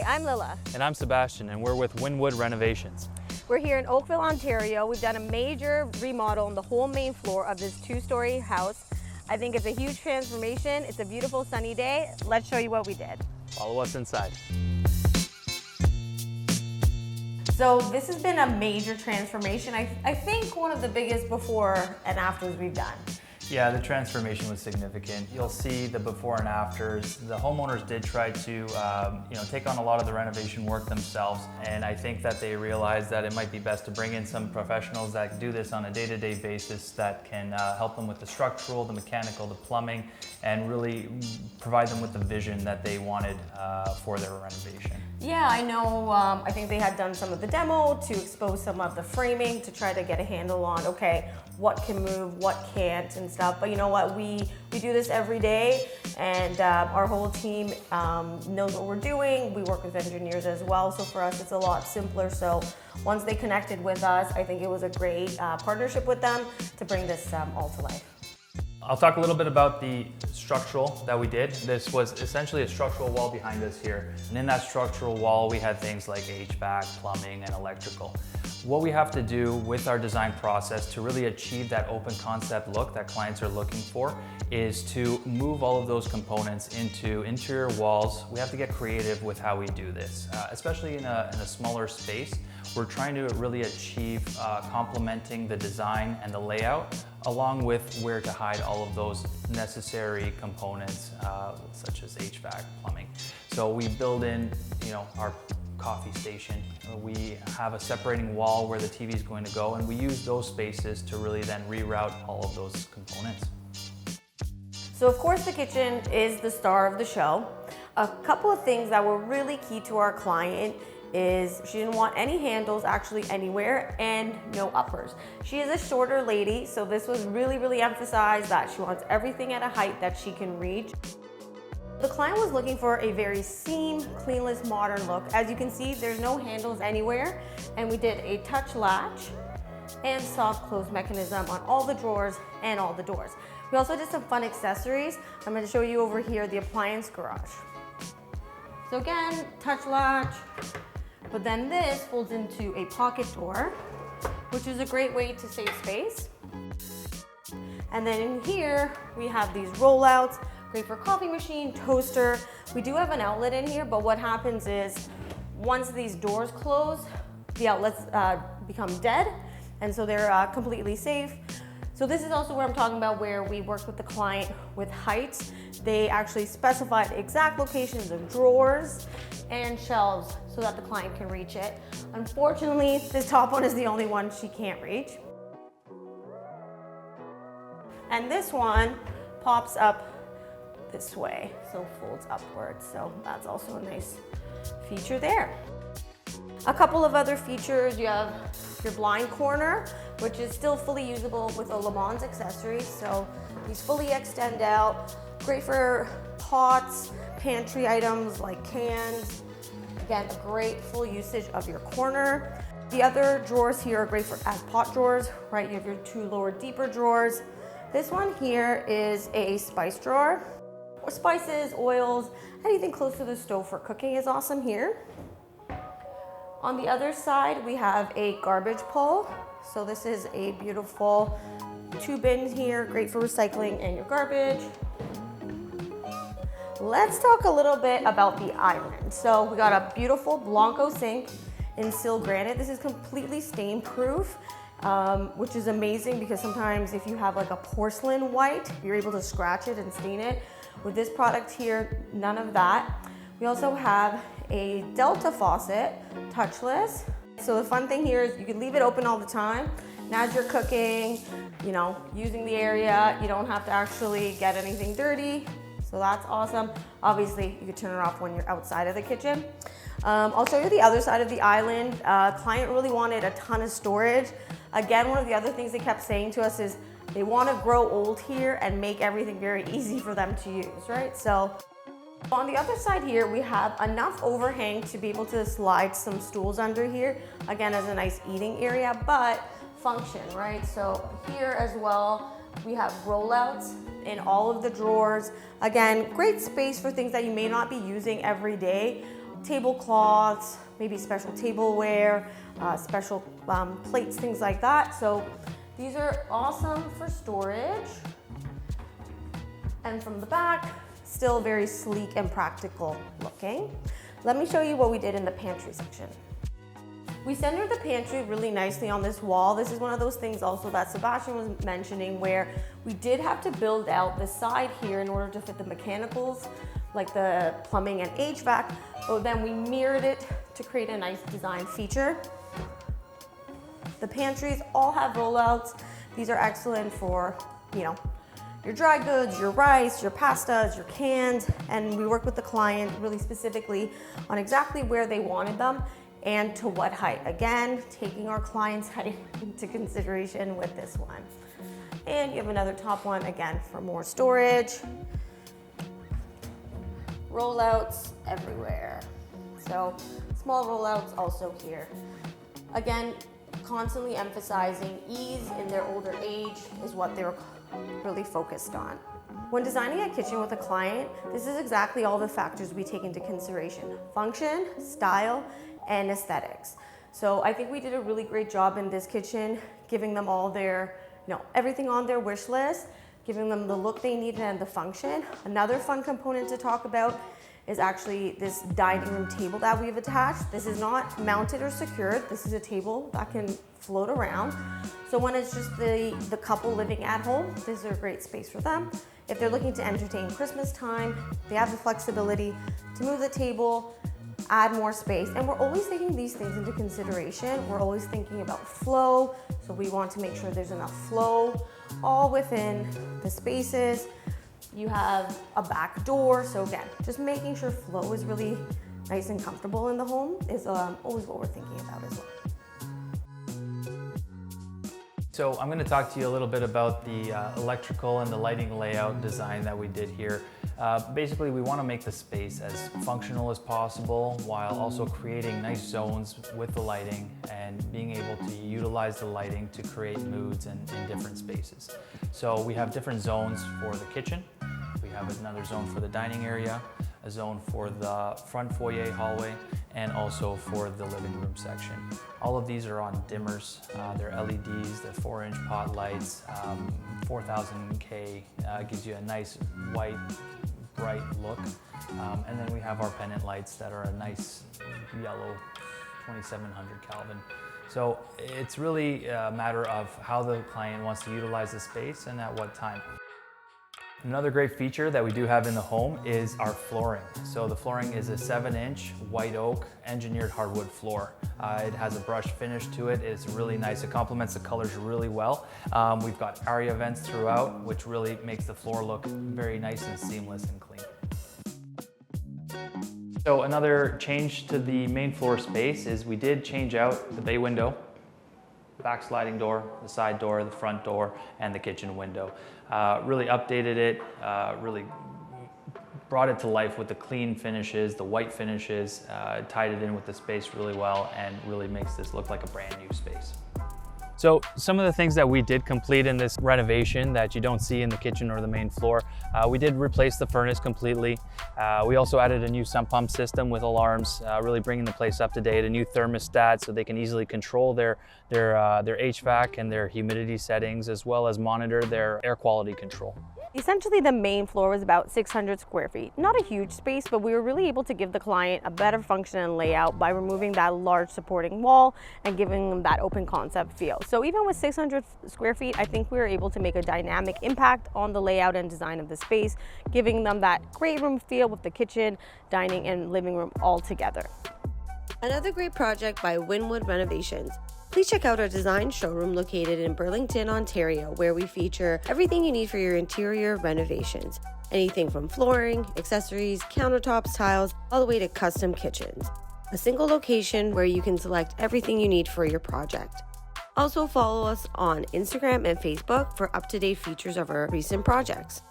I'm Lila. And I'm Sebastian, and we're with Wynwood Renovations. We're here in Oakville, Ontario. We've done a major remodel on the whole main floor of this two-story house. I think it's a huge transformation. It's a beautiful sunny day. Let's show you what we did. Follow us inside. So this has been a major transformation. I think one of the biggest before and afters we've done. Yeah, the transformation was significant. You'll see the before and afters. The homeowners did try to take on a lot of the renovation work themselves, and I think that they realized that it might be best to bring in some professionals that do this on a day-to-day basis that can help them with the structural, the mechanical, the plumbing, and really provide them with the vision that they wanted for their renovation. Yeah, I know. I think they had done some of the demo to expose some of the framing to try to get a handle on, okay, what can move, what can't, and stuff. But you know what? We do this every day, and our whole team knows what we're doing. We work with engineers as well, so for us it's a lot simpler. So once they connected with us, I think it was a great partnership with them to bring this all to life. I'll talk a little bit about the structural that we did. This was essentially a structural wall behind us here. And in that structural wall, we had things like HVAC, plumbing, and electrical. What we have to do with our design process to really achieve that open concept look that clients are looking for is to move all of those components into interior walls. We have to get creative with how we do this, especially in a smaller space. We're trying to really achieve complementing the design and the layout, along with where to hide all of those necessary components, such as HVAC, plumbing. So we build in, our coffee station. We have a separating wall where the TV is going to go, and we use those spaces to really then reroute all of those components. So of course the kitchen is the star of the show. A couple of things that were really key to our client is she didn't want any handles actually anywhere and no uppers. She is a shorter lady, so this was really emphasized that she wants everything at a height that she can reach. The client was looking for a very seam, cleanless, modern look. As you can see, there's no handles anywhere, and we did a touch latch and soft close mechanism on all the drawers and all the doors. We also did some fun accessories. I'm going to show you over here the appliance garage. So again, touch latch, but then this folds into a pocket door, which is a great way to save space. And then in here, we have these rollouts, great for coffee machine, toaster. We do have an outlet in here, but what happens is once these doors close, the outlets become dead, and so they're completely safe. So this is also where I'm talking about where we worked with the client with heights. They actually specified exact locations of drawers and shelves so that the client can reach it. Unfortunately, this top one is the only one she can't reach. And this one pops up this way, so folds upwards. So that's also a nice feature there. A couple of other features, you have your blind corner, which is still fully usable with a Le Mans accessory. So these fully extend out, great for pots, pantry items like cans. Again, a great full usage of your corner. The other drawers here are great for as pot drawers, right? You have your two lower, deeper drawers. This one here is a spice drawer. Spices, oils, anything close to the stove for cooking is awesome here. On the other side, we have a garbage pull. So this is a beautiful 2 bins here, great for recycling and your garbage. Let's talk a little bit about the island. So we got a beautiful Blanco sink in seal granite. This is completely stain proof, which is amazing because sometimes if you have like a porcelain white, you're able to scratch it and stain it. With this product here, none of that. We also have a Delta faucet, touchless. So the fun thing here is you can leave it open all the time. And as you're cooking, using the area, you don't have to actually get anything dirty. So that's awesome. Obviously, you can turn it off when you're outside of the kitchen. I'll show you the other side of the island. Client really wanted a ton of storage. Again, one of the other things they kept saying to us is they want to grow old here and make everything very easy for them to use, right? So on the other side here, we have enough overhang to be able to slide some stools under here, again, as a nice eating area, but function, right? So here as well, we have rollouts in all of the drawers. Again, great space for things that you may not be using every day, tablecloths, maybe special tableware, special plates, things like that. So these are awesome for storage. And from the back, still very sleek and practical looking. Let me show you what we did in the pantry section. We centered the pantry really nicely on this wall. This is one of those things also that Sebastian was mentioning where we did have to build out the side here in order to fit the mechanicals, like the plumbing and HVAC, but then we mirrored it to create a nice design feature. The pantries all have rollouts. These are excellent for, your dry goods, your rice, your pastas, your cans, and we work with the client really specifically on exactly where they wanted them and to what height. Again, taking our client's height into consideration with this one. And you have another top one, again, for more storage. Rollouts everywhere. So small rollouts also here. Again, constantly emphasizing ease in their older age is what they're really focused on. When designing a kitchen with a client, this is exactly all the factors we take into consideration: function, style, and aesthetics. So I think we did a really great job in this kitchen, giving them all their, everything on their wish list, giving them the look they needed and the function. Another fun component to talk about is actually this dining room table that we've attached. This is not mounted or secured. This is a table that can float around. So when it's just the couple living at home, this is a great space for them. If they're looking to entertain Christmas time, they have the flexibility to move the table, add more space. And we're always taking these things into consideration. We're always thinking about flow. So we want to make sure there's enough flow all within the spaces. You have a back door. So again, just making sure flow is really nice and comfortable in the home is always what we're thinking about as well. So I'm going to talk to you a little bit about the electrical and the lighting layout design that we did here. Basically, we want to make the space as functional as possible while also creating nice zones with the lighting and being able to utilize the lighting to create moods in different spaces. So we have different zones for the kitchen. We have another zone for the dining area, a zone for the front foyer hallway, and also for the living room section. All of these are on dimmers. They're LEDs, they're 4-inch pot lights, 4000K, gives you a nice white, bright look. And then we have our pendant lights that are a nice yellow 2700 Kelvin. So it's really a matter of how the client wants to utilize the space and at what time. Another great feature that we do have in the home is our flooring. So the flooring is a 7-inch white oak engineered hardwood floor. It has a brushed finish to it. It's really nice. It complements the colors really well. We've got area vents throughout, which really makes the floor look very nice and seamless and clean. So another change to the main floor space is we did change out the bay window, back sliding door, the side door, the front door, and the kitchen window. Really updated it, really brought it to life with the clean finishes, the white finishes, tied it in with the space really well, and really makes this look like a brand new space. So some of the things that we did complete in this renovation that you don't see in the kitchen or the main floor, we did replace the furnace completely. We also added a new sump pump system with alarms, really bringing the place up to date, a new thermostat so they can easily control their HVAC and their humidity settings, as well as monitor their air quality control. Essentially, the main floor was about 600 square feet. Not a huge space, but we were really able to give the client a better function and layout by removing that large supporting wall and giving them that open concept feel. So even with 600 square feet, I think we were able to make a dynamic impact on the layout and design of the space, giving them that great room feel with the kitchen, dining, and living room all together. Another great project by Wynwood Renovations. Please check out our design showroom located in Burlington, Ontario, where we feature everything you need for your interior renovations. Anything from flooring, accessories, countertops, tiles, all the way to custom kitchens. A single location where you can select everything you need for your project. Also follow us on Instagram and Facebook for up-to-date features of our recent projects.